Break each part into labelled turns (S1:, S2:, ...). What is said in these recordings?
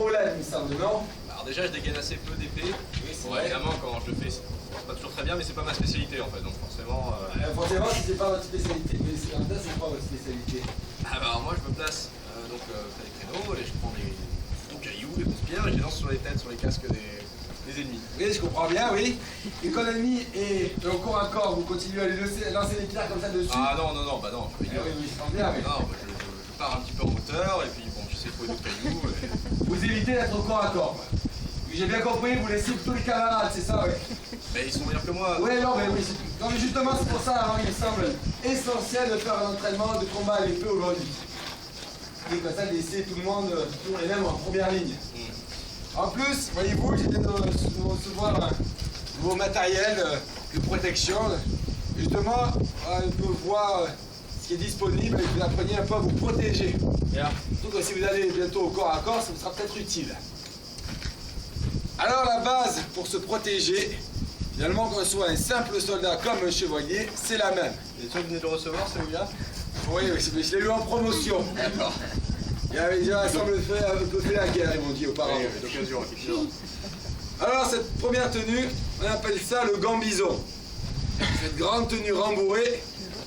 S1: problème, il me semble, non?
S2: Alors déjà, je dégaine assez peu d'épée.
S1: Oui, c'est
S2: Bon,
S1: vrai.
S2: évidemment, quand je le fais, c'est pas toujours très bien, mais c'est pas ma spécialité en fait, donc forcément...
S1: Forcément, si c'est pas votre spécialité, mais en fait, c'est pas votre spécialité.
S2: Ah bah alors moi, je me place, donc près des créneaux, et je prends des cailloux, des grosses pierres, et je les lance sur les têtes, sur les casques des ennemis.
S1: Oui, je comprends bien, oui. Et quand l'ennemi est au corps à corps, vous continuez à lui lancer des pierres comme ça dessus?
S2: Ah non, non, non, bah non, je
S1: Ah oui, oui, je sens bien, oui.
S2: Non, bah, je pars un petit peu en hauteur, et puis bon, j'essaie de trouver d'autres cailloux.
S1: Vous évitez d'être au corps à corps. J'ai bien compris, vous laissez tous les camarades, c'est ça, oui.
S2: Mais ils sont meilleurs que moi.
S1: Oui, non, mais oui. Non, mais justement, c'est pour ça, il me semble essentiel de faire un entraînement de combat à l'épée aujourd'hui. Et comme ça, de laisser tout le monde, toujours les mêmes en première ligne. En plus, voyez-vous, j'ai viens de recevoir un nouveau matériel de protection. Justement, on peut voir ce qui est disponible et que vous appreniez un peu à vous protéger. Surtout que si vous allez bientôt au corps à corps, ça vous sera peut-être utile. Alors la base pour se protéger, finalement qu'on soit un simple soldat comme un chevalier, c'est la même.
S2: Vous êtes sûr que vous venez de le recevoir celui-là?
S1: Oui, oui, je l'ai eu en promotion.
S2: D'accord.
S1: Il avait déjà semble un peu fait la guerre, ils m'ont dit auparavant.
S2: Oui, d'occasion, effectivement.
S1: Alors cette première tenue, on appelle ça le gambison. Cette grande tenue rembourrée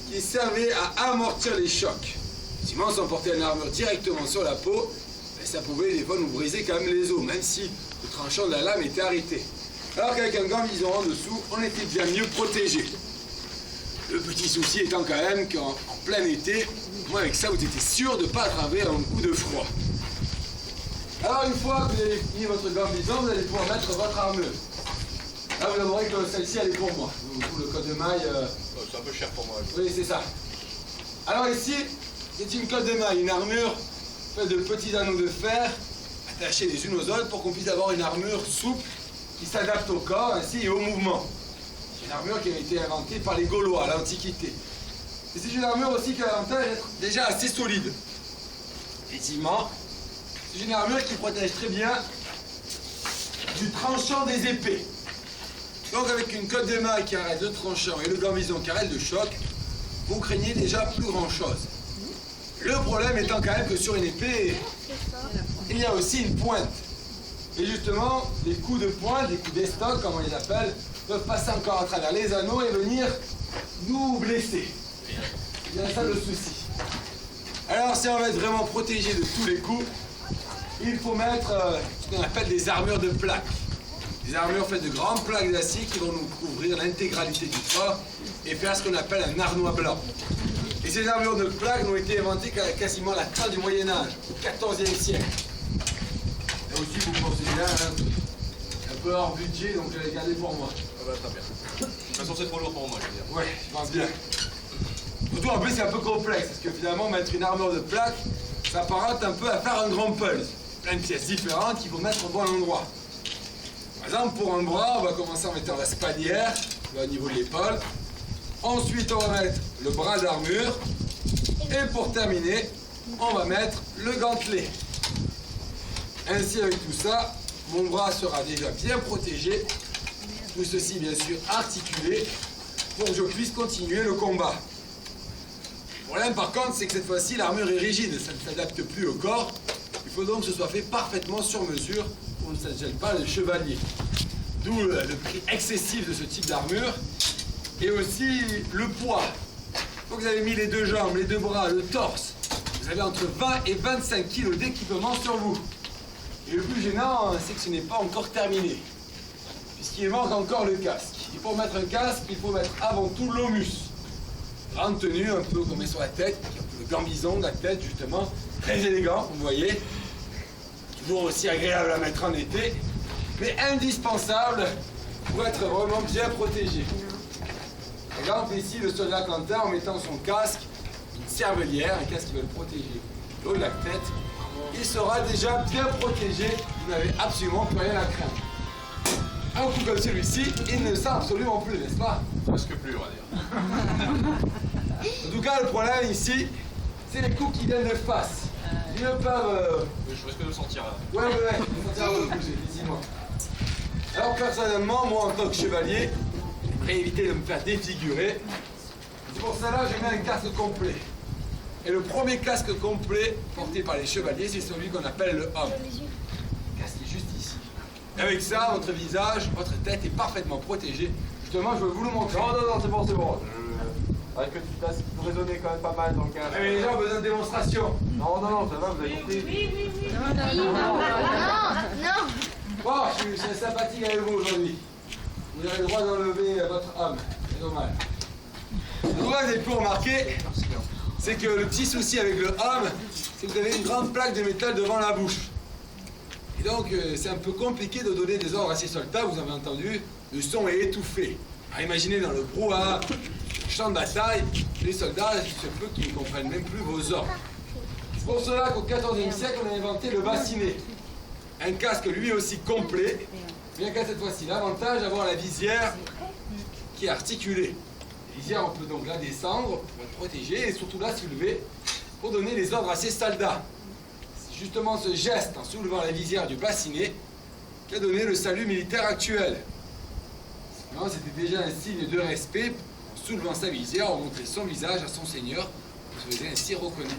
S1: qui servait à amortir les chocs. Sinon, si on portait une armure directement sur la peau, ben, ça pouvait des fois nous briser quand même les os, même si le tranchant de la lame était arrêté. Alors qu'avec un gambison en dessous, on était bien mieux protégé. Le petit souci étant quand même qu'en plein été, moi avec ça, vous étiez sûr de ne pas attraper un coup de froid. Alors une fois que vous avez fini votre gambison, vous allez pouvoir mettre votre armure. Là, vous avouerez que celle-ci, elle est pour moi. Tout le code de maille...
S2: Oh, c'est un peu cher pour moi.
S1: Oui, c'est ça. Alors ici, c'est une cotte de maille, une armure faite de petits anneaux de fer attachés les unes aux autres pour qu'on puisse avoir une armure souple qui s'adapte au corps ainsi et au mouvement. C'est une armure qui a été inventée par les Gaulois à l'Antiquité. Et c'est une armure aussi qui a l'avantage d'être déjà assez solide. Effectivement, c'est une armure qui protège très bien du tranchant des épées. Donc avec une cotte de maille qui arrête le tranchant et le gambison qui arrête le choc, vous craignez déjà plus grand chose. Le problème étant quand même que sur une épée, il y a aussi une pointe. Et justement, les coups de pointe, les coups d'estoc, comme on les appelle, peuvent passer encore à travers les anneaux et venir nous blesser. Il y a ça le souci. Alors si on veut être vraiment protégé de tous les coups, il faut mettre ce qu'on appelle des armures de plaques. Des armures faites de grandes plaques d'acier qui vont nous couvrir l'intégralité du corps et faire ce qu'on appelle un arnois blanc. Et ces armures de plaques n'ont été inventées qu'à quasiment la fin du Moyen-Âge, au XIVe siècle. Et aussi, vous pensez bien, un peu hors budget, donc je l'ai gardé pour moi.
S2: Ah bah très bien. De toute façon, c'est trop lourd pour moi, je veux dire.
S1: Ouais, je pense bien. Surtout, en plus, c'est un peu complexe, parce que finalement, mettre une armure de plaques, ça apparente un peu à faire un grand puzzle. Plein de pièces différentes qu'il faut mettre au bon endroit. Par exemple, pour un bras, on va commencer en mettant la spanière, au niveau de l'épaule. Ensuite, on va mettre le bras d'armure. Et pour terminer, on va mettre le gantelet. Ainsi, avec tout ça, mon bras sera déjà bien protégé. Tout ceci, bien sûr, articulé pour que je puisse continuer le combat. Le problème, par contre, c'est que cette fois-ci, l'armure est rigide. Ça ne s'adapte plus au corps. Il faut donc que ce soit fait parfaitement sur mesure pour que ça ne gêne pas le chevalier. D'où le prix excessif de ce type d'armure. Et aussi le poids. Une fois que vous avez mis les deux jambes, les deux bras, le torse, vous avez entre 20 et 25 kg d'équipement sur vous. Et le plus gênant, c'est que ce n'est pas encore terminé. Puisqu'il manque encore le casque. Et pour mettre un casque, il faut mettre avant tout l'omus. Grande tenue, un peu qu'on met sur la tête, le gambison de la tête justement. Très élégant, vous voyez. Toujours aussi agréable à mettre en été. Mais indispensable pour être vraiment bien protégé. Par exemple, ici, le soldat Quentin, en mettant son casque, une cervelière, un casque qui va le protéger le haut de la tête, il sera déjà bien protégé, vous n'avez absolument plus rien à craindre. Un coup comme celui-ci, il ne sent absolument plus, n'est-ce pas?
S2: Presque plus, on va dire.
S1: En tout cas, le problème ici, c'est les coups qui viennent de face. Ils ne peuvent...
S2: Je risque de le sentir là.
S1: Ouais, il faut savoir le bouger, dis-moi. Alors personnellement, moi en tant que chevalier, j'aimerais éviter de me faire défigurer. C'est pour ça là, je mets un casque complet. Et le premier casque complet porté par les chevaliers, c'est celui qu'on appelle le homme. Avec ça, votre visage, votre tête est parfaitement protégée. Justement, je vais vous le montrer.
S2: Non, non, non, c'est bon, c'est bon. Avec que tu tasses, vous raisonnez quand même pas mal dans le cas.
S1: Mais les gens ont besoin de démonstration.
S2: Non, non, non, ça va, vous avez compris.
S3: Non.
S1: Bon, je suis sympathique avec vous aujourd'hui. Vous avez le droit d'enlever votre âme. C'est dommage. Donc, vous avez pu remarquer, c'est que le petit souci avec le âme, c'est que vous avez une grande plaque de métal devant la bouche. Et donc, c'est un peu compliqué de donner des ordres à ces soldats. Vous avez entendu, le son est étouffé. Alors, imaginez dans le brouhaha, le champ de bataille, les soldats, il se peut qu'ils ne comprennent même plus vos ordres. C'est pour cela qu'au XIVe siècle, on a inventé le bassinet. Un casque lui aussi complet, bien qu'à cette fois-ci, l'avantage d'avoir la visière qui est articulée. La visière, on peut donc la descendre pour être protégé et surtout la soulever pour donner les ordres à ses soldats. C'est justement ce geste en soulevant la visière du bassinet qui a donné le salut militaire actuel. Sinon, c'était déjà un signe de respect. En soulevant sa visière, on montrait son visage à son seigneur et se faisait ainsi reconnaître.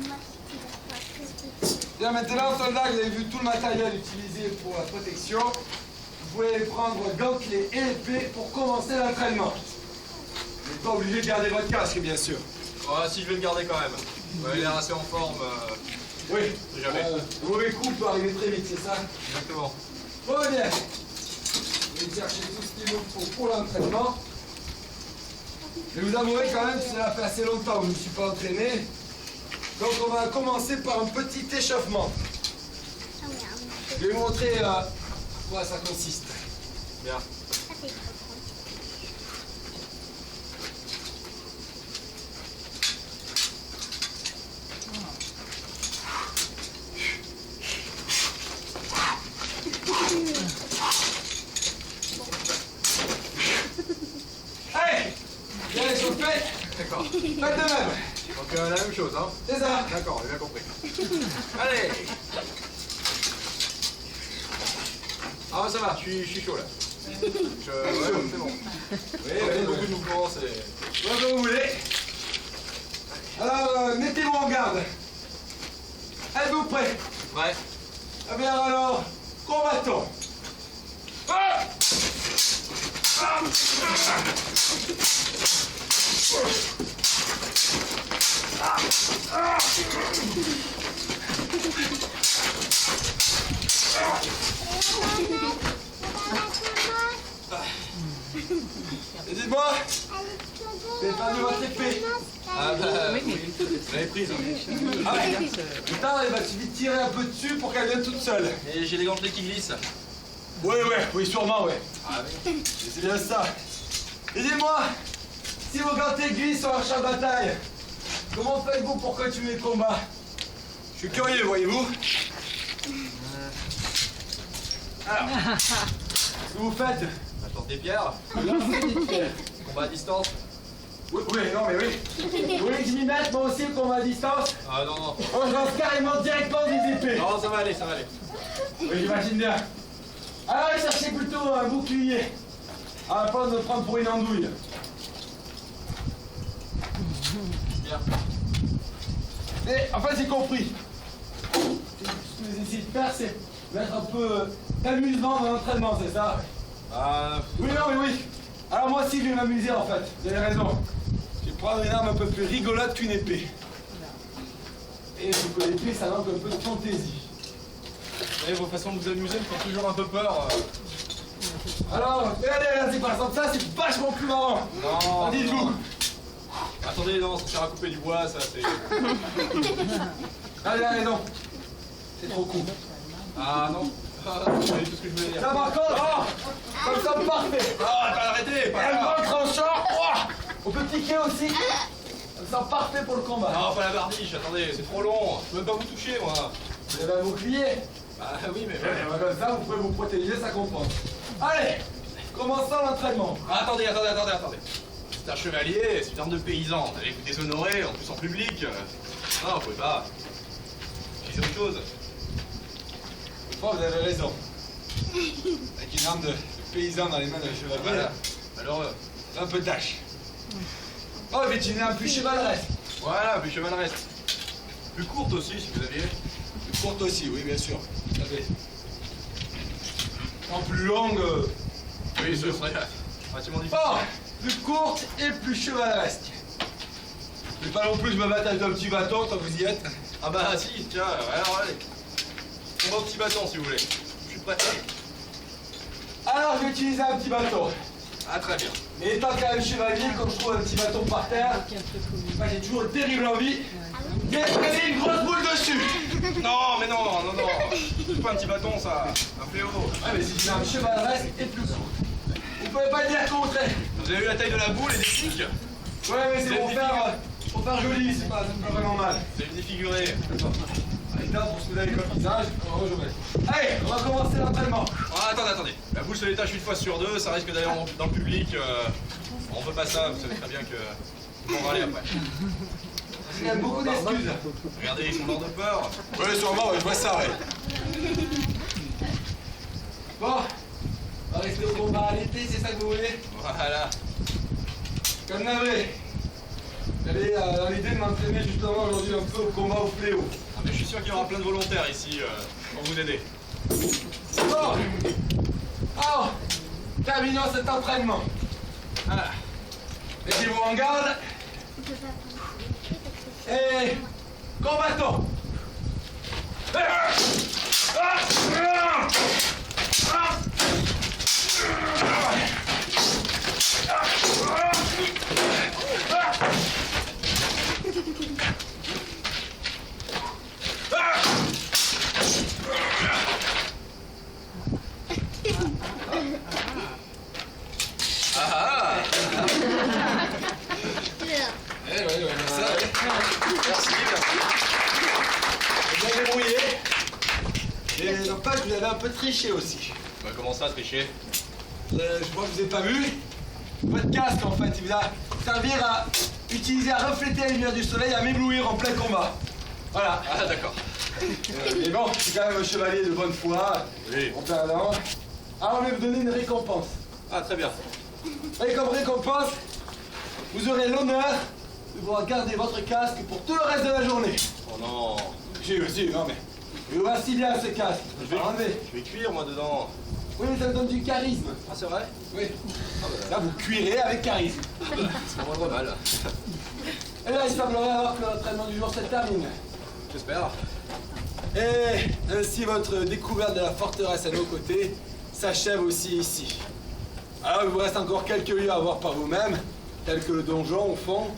S1: Bien, maintenant, soldats, vous avez vu tout le matériel utilisé pour la protection. Vous pouvez prendre gantelets et épée pour commencer l'entraînement. Vous n'êtes pas obligé de garder votre casque, bien sûr.
S2: Ouais, si je vais le garder quand même. Vous avez l'air assez en forme.
S1: Oui.
S2: Jamais.
S1: Le mauvais coup peut arriver très vite, c'est ça?
S2: Exactement.
S1: Bon, bien. Je vais chercher tout ce qu'il nous faut pour l'entraînement. Je vais vous avouer quand même que ça fait assez longtemps que je ne me suis pas entraîné. Donc on va commencer par un petit échauffement. Je vais vous montrer à quoi ça consiste.
S2: Bien.
S1: Allez, bien échauffé.
S2: D'accord.
S1: Faites de même.
S2: Donc la même chose, hein.
S1: C'est ça.
S2: D'accord, j'ai bien compris. Allez. Ah ça va, je suis chaud là. Ouais, c'est bon.
S1: Oui,
S2: Beaucoup de mouvements, c'est...
S1: comme vous voulez. Alors, mettez-vous en garde. Êtes-vous prêts?
S2: Ouais.
S1: Eh bien alors, combattons. Ah! Ah! Et dites-moi, vous avez perdu votre épée.
S2: Ah bah oui, vous l'avez prise.
S1: Ah ouais. Putain, il va suffit de tirer un peu dessus pour qu'elle vienne toute seule.
S2: Et j'ai les gantelets qui glissent.
S1: Oui, sûrement, ouais.
S2: Ah oui.
S1: C'est bien ça. Et dis-moi, si vos gantelets glissent sur un champ de bataille, comment faites-vous pour continuer le combat? Je suis curieux, voyez-vous. Alors, qu'est-ce que vous faites?
S2: On apporte des pierres. Combat à distance.
S1: Oui, non, mais oui. Vous voulez que je m'y mette, moi aussi, le combat à distance?
S2: Ah non, non.
S1: Oh, je lance carrément directement des épées.
S2: Non, ça va aller, ça va aller.
S1: Oui, j'imagine bien. Alors, cherchez plutôt un bouclier. À la place de me prendre pour une andouille.
S2: Bien.
S1: Et en fait, j'ai compris. Ce que vous essayez de faire, c'est mettre un peu d'amusement dans l'entraînement, c'est ça? Oui, oui. Alors moi aussi, je vais m'amuser en fait. Vous avez raison. Je vais prendre une arme un peu plus rigolote qu'une épée. Et je que l'épée, ça manque un peu de fantaisie.
S2: Vous savez, vos façons de vous amuser me font toujours un peu peur.
S1: Alors, regardez, par exemple, ça, c'est vachement plus marrant.
S2: Non.
S1: Dites-vous.
S2: Attendez, non, ça sert à couper du bois, ça, c'est...
S1: Allez, raison. C'est trop court.
S2: Ah non. Ah, vous savez tout ce que je voulais dire.
S1: Ça par contre, comme ça, parfait.
S2: Ah, t'as arrêté, pas
S1: Un
S2: là.
S1: grand tranchant. On peut piquer aussi. Comme ça, parfait pour le combat.
S2: Non, pas la barbiche, attendez, c'est trop long. Je peux même pas vous toucher, moi.
S1: Vous avez un bouclier.
S2: Bah oui, mais...
S1: Comme ça, vous pouvez vous protéger, ça compense. Allez, commençons l'entraînement.
S2: Ah, attendez. C'est un chevalier, c'est une arme de paysan. Vous allez vous déshonorer, en plus en public. Non, vous pouvez pas. C'est autre chose.
S1: Oh, vous avez raison. Avec une arme de paysan dans les mains d'un chevalier,
S2: Voilà, malheureux.
S1: c'est un peu tâche. Oh, mais tu n'es un plus chevaleresque.
S2: Voilà, plus chevaleresque. Plus courte aussi, si vous aviez.
S1: Plus courte aussi, oui, bien sûr. Tout à fait. En plus longue.
S2: Oui, ce serait relativement difficile.
S1: Oh, plus courte et plus chevaleresque. Je vais pas non plus me battre avec un petit bâton tant que vous y êtes.
S2: Ah bah si, tiens, alors allez. Combat au petit bâton si vous voulez. Je suis prêt.
S1: Alors je vais utiliser un petit bâton.
S2: Ah très bien.
S1: Mais étant quand même chevalier, comme je trouve un petit bâton par terre, moi j'ai toujours une terrible envie d'escaler une grosse boule dessus.
S2: Non, mais non, non, non. C'est pas un petit bâton, ça. Un fléau.
S1: Ouais, mais si c'est un chevaleresque et plus court. Vous pouvez pas dire le contraire.
S2: Vous avez vu la taille de la boule et des pics?
S1: Ouais, mais c'est pour faire joli, c'est pas vraiment mal.
S2: Vous avez défiguré.
S1: Allez, là, pour se mettre avec le visage, on va rejouer. Allez, on va commencer l'entraînement.
S2: Ah, attendez, attendez. La boule se détache une fois sur deux, ça risque d'aller dans le public. On veut pas ça, vous savez très bien que. On va aller après.
S1: Il y a beaucoup d'excuses.
S2: Regardez, ils sont morts de peur.
S1: Ouais, sûrement, ouais, je vois ça, ouais. Bon, on va rester au combat à l'été, c'est ça que vous voulez?
S2: Voilà.
S1: Comme navré. J'avais dans l'idée de m'entraîner justement aujourd'hui un peu au combat au fléau.
S2: Ah, mais je suis sûr qu'il y aura plein de volontaires ici pour vous aider.
S1: Bon, alors, terminons cet entraînement.
S2: Voilà.
S1: Mettez-vous en garde. Et combattons. Ouais, ça.
S2: Merci, merci.
S1: Bien débrouillé. Et n'empêche, vous avez un peu triché aussi.
S2: Bah, comment ça, tricher?
S1: Je crois que vous n'avez pas vu. Votre casque, en fait, il va servir à utiliser à refléter la lumière du soleil, à m'éblouir en plein combat. Voilà.
S2: Ah, d'accord.
S1: Mais bon, je suis quand même un chevalier de bonne foi.
S2: Oui.
S1: En perdant. Alors, on va vous donner une récompense.
S2: Ah, très bien.
S1: Et comme récompense, vous aurez l'honneur de pouvoir garder votre casque pour tout le reste de la journée.
S2: Oh non.
S1: Si, non mais. Il vous va si bien ce casque. Je vais l'enlever.
S2: Je vais cuire, moi, dedans.
S1: Oui, mais ça me donne du charisme.
S2: Ah, c'est vrai?
S1: Oui. Là, vous cuirez avec charisme.
S2: C'est pas vraiment mal.
S1: Et là, il semblerait alors que l'entraînement du jour se termine.
S2: J'espère.
S1: Et ainsi, votre découverte de la forteresse à nos côtés s'achève aussi ici. Alors, il vous reste encore quelques lieux à voir par vous-même, tels que le donjon au fond,